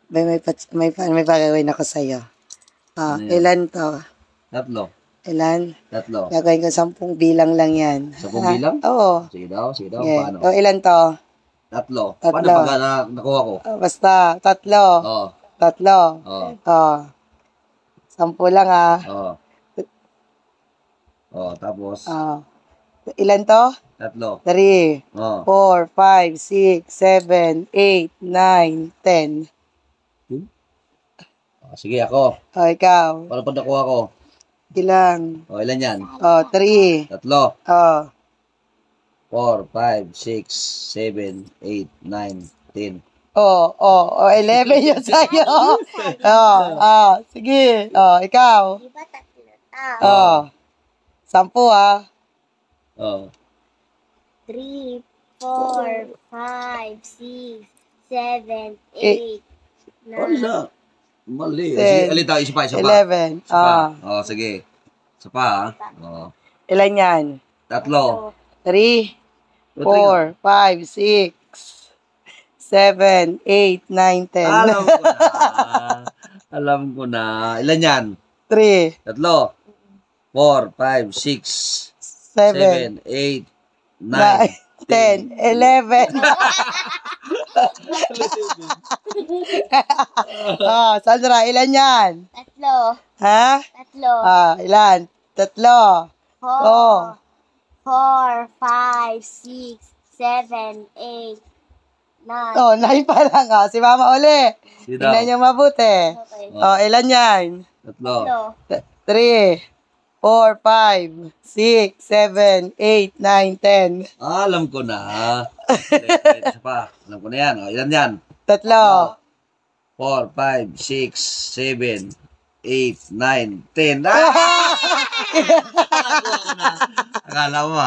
May pagawin ako sa'yo. Ano yan? Ilan to? Tatlo. Ilan? Tatlo. Gagawin ko 10 bilang lang yan. 10 bilang? Oo. Sige daw. Yeah. Paano? O, ilan to? Tatlo. Tatlo. Paano pag nakuha ko? Basta, 3. Oo. 3. Oo. 10 lang Oo. Oo, tapos? Ilan to? Tatlo. 3, Oo. 4, 5, 6, 7, 8, 9, 10. Sige, ako. Ikaw. Paano pag nakuha ko? Ilang? Ilan yan? 3. Tatlo. 4, 5, 6, 7, 8, 9, 10. 11 yun sa'yo. Sige. Ikaw. Diba tatlo? 10 Oo. 3, 4, 5, 6, 7, 8, 9. Wala. Mali. 10, Sige, alin tayo, isa pa. 11. Sige. Isa pa, Oo. Ilan yan? Tatlo. 3, 4, 5, 6, 7, 8, 9, 10. Alam ko na. Ilan yan? 3, Tatlo. 4, 5, 6, 7, 7, 8, 9, 10, 11. Sandra, ilan yan? Tatlo. Ha? Tatlo. Ilan? 3. 4, 5, 6, 7, 8, 9. 9 pa lang. Si Mama uli. Sige daw. Tingnan niyo mabuti. Okay. Ilan yan? Tatlo. 3, 4, 5, 6, 7, 8, 9, 10. Alam ko na. Isa pa. Alam ko na yan. Ilan yan? 3. 4, 5, 6, 7, 8, 9, 10. Akala mo